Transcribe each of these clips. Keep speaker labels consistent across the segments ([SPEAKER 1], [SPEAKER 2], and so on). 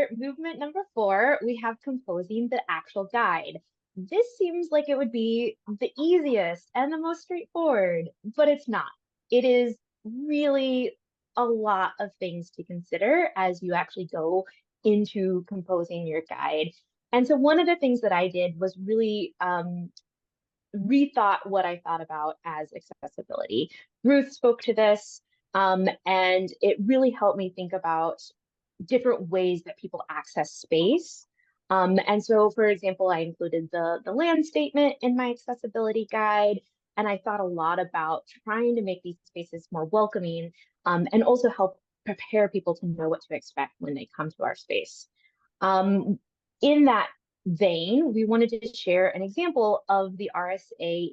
[SPEAKER 1] for movement number 4, we have composing the actual guide. This seems like it would be the easiest and the most straightforward, but it's not. It is really a lot of things to consider as you actually go into composing your guide. And so one of the things that I did was really rethought what I thought about as accessibility. Ruth spoke to this, and it really helped me think about different ways that people access space. And so, for example, I included the land statement in my accessibility guide, and I thought a lot about trying to make these spaces more welcoming, and also help prepare people to know what to expect when they come to our space. In that vein, we wanted to share an example of the RSA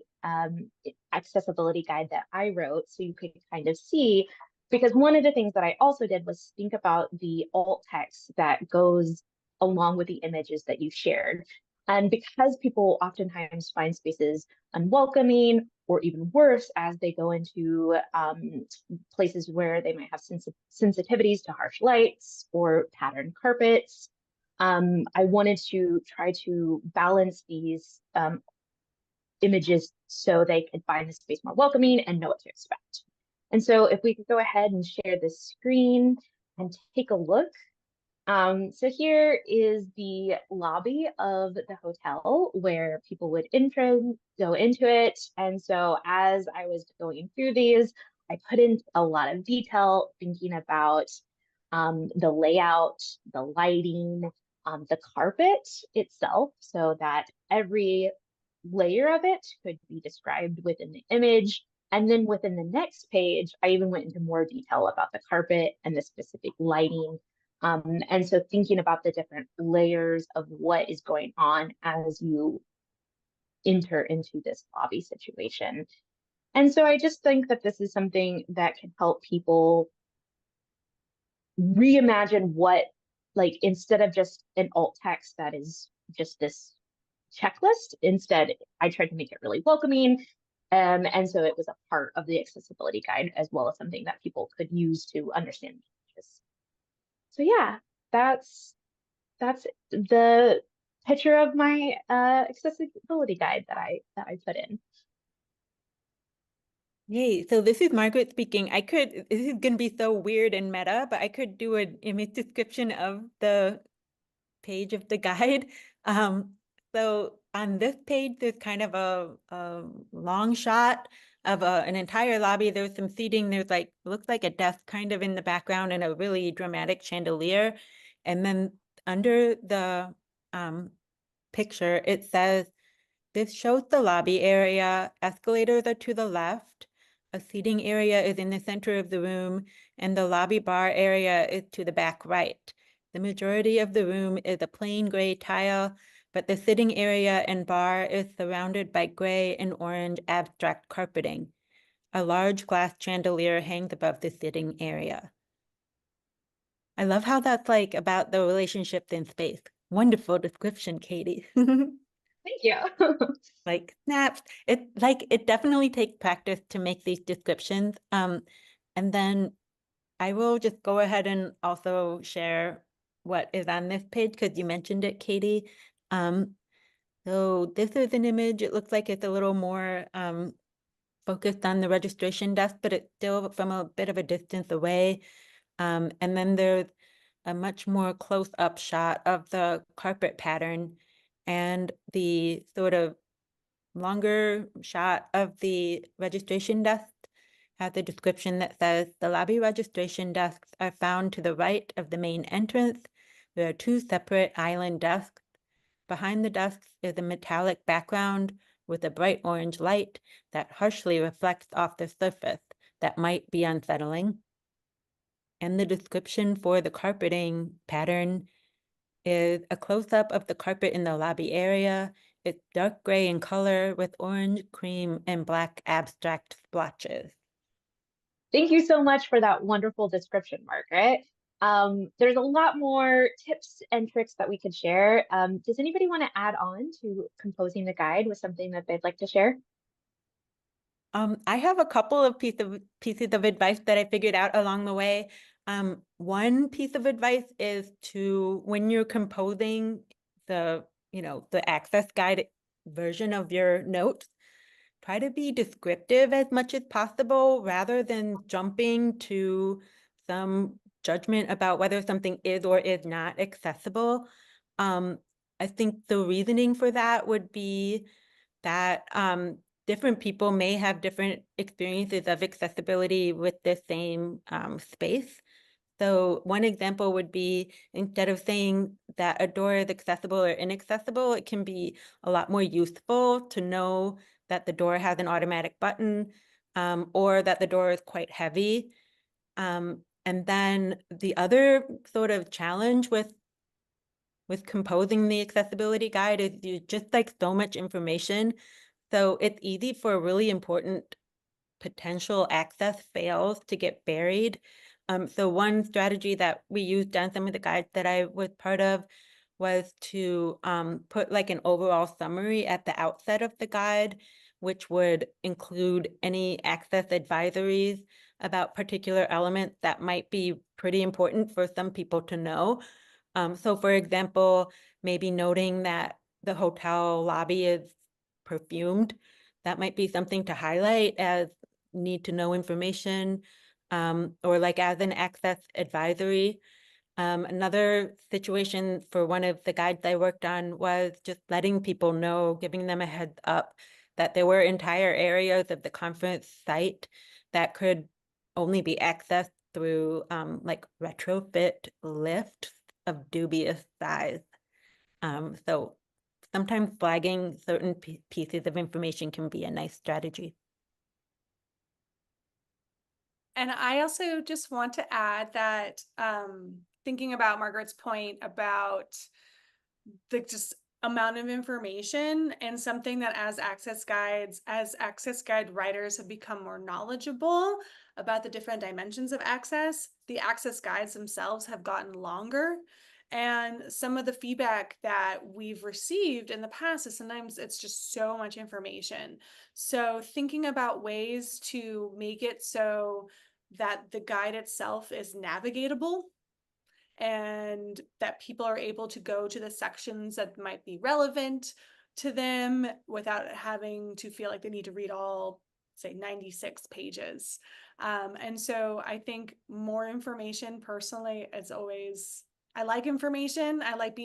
[SPEAKER 1] accessibility guide that I wrote so you could kind of see, because one of the things that I also did was think about the alt text that goes along with the images that you shared. And because people oftentimes find spaces unwelcoming or even worse as they go into places where they might have sensitivities to harsh lights or patterned carpets, I wanted to try to balance these images so they could find the space more welcoming and know what to expect. And so if we could go ahead and share this screen and take a look. So here is the lobby of the hotel where people would go into it. And so as I was going through these, I put in a lot of detail thinking about the layout, the lighting, the carpet itself, so that every layer of it could be described within the image. And then within the next page, I even went into more detail about the carpet and the specific lighting. And so thinking about the different layers of what is going on as you enter into this lobby situation. And so I just think that this is something that can help people reimagine what, like, instead of just an alt text that is just this checklist, instead I tried to make it really welcoming. And so it was a part of the accessibility guide as well as something that people could use to understand images. So yeah, that's the picture of my accessibility guide that I put in.
[SPEAKER 2] Yay. So this is Margaret speaking. This is going to be so weird and meta, but I could do an image description of the page of the guide. So on this page, there's kind of a long shot of an entire lobby. There's some seating. There's looks like a desk kind of in the background and a really dramatic chandelier. And then under the picture, it says, this shows the lobby area. Escalators are to the left. A seating area is in the center of the room, and the lobby bar area is to the back right. The majority of the room is a plain gray tile, but the sitting area and bar is surrounded by gray and orange abstract carpeting. A large glass chandelier hangs above the sitting area. I love how that's about the relationships in space. Wonderful description, Katie.
[SPEAKER 1] Thank you.
[SPEAKER 2] Snaps. It definitely takes practice to make these descriptions. And then I will just go ahead and also share what is on this page because you mentioned it, Katie. So this is an image. It looks like it's a little more focused on the registration desk, but it's still from a bit of a distance away. And then there's a much more close-up shot of the carpet pattern and the sort of longer shot of the registration desk has a description that says the lobby registration desks are found to the right of the main entrance. There are 2 separate island desks. Behind the desks is a metallic background with a bright orange light that harshly reflects off the surface that might be unsettling. And the description for the carpeting pattern is a close-up of the carpet in the lobby area. It's dark gray in color with orange, cream, and black abstract splotches.
[SPEAKER 1] Thank you so much for that wonderful description, Margaret. There's a lot more tips and tricks that we could share. Does anybody want to add on to composing the guide with something that they'd like to share?
[SPEAKER 2] I have a couple of pieces of advice that I figured out along the way. One piece of advice is to, when you're composing the, the access guide version of your notes, try to be descriptive as much as possible rather than jumping to some judgment about whether something is or is not accessible. I think the reasoning for that would be that different people may have different experiences of accessibility with the same space. So one example would be, instead of saying that a door is accessible or inaccessible, it can be a lot more useful to know that the door has an automatic button, or that the door is quite heavy. And then the other sort of challenge with composing the accessibility guide is you just like so much information. So it's easy for really important potential access fails to get buried. So one strategy that we used on some of the guides that I was part of was to put like an overall summary at the outset of the guide, which would include any access advisories about particular elements that might be pretty important for some people to know. So for example, maybe noting that the hotel lobby is perfumed, that might be something to highlight as need to know information, or like as an access advisory. Another situation for one of the guides I worked on was just letting people know, giving them a heads up that there were entire areas of the conference site that could only be accessed through like retrofit lifts of dubious size. So sometimes flagging certain pieces of information can be a nice strategy.
[SPEAKER 3] And I also just want to add that thinking about Margaret's point about the just amount of information, and something that as access guide writers have become more knowledgeable about the different dimensions of access, the access guides themselves have gotten longer. And some of the feedback that we've received in the past is sometimes it's just so much information. So thinking about ways to make it so that the guide itself is navigatable and that people are able to go to the sections that might be relevant to them without having to feel like they need to read all, say, 96 pages. And so I think more information personally is always, I like information. I like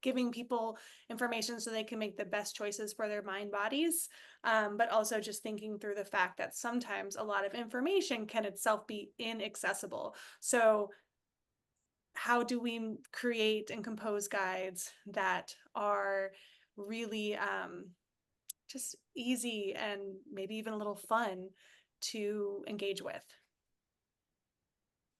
[SPEAKER 3] giving people information so they can make the best choices for their mind bodies. But also just thinking through the fact that sometimes a lot of information can itself be inaccessible. So how do we create and compose guides that are really just easy and maybe even a little fun to engage with?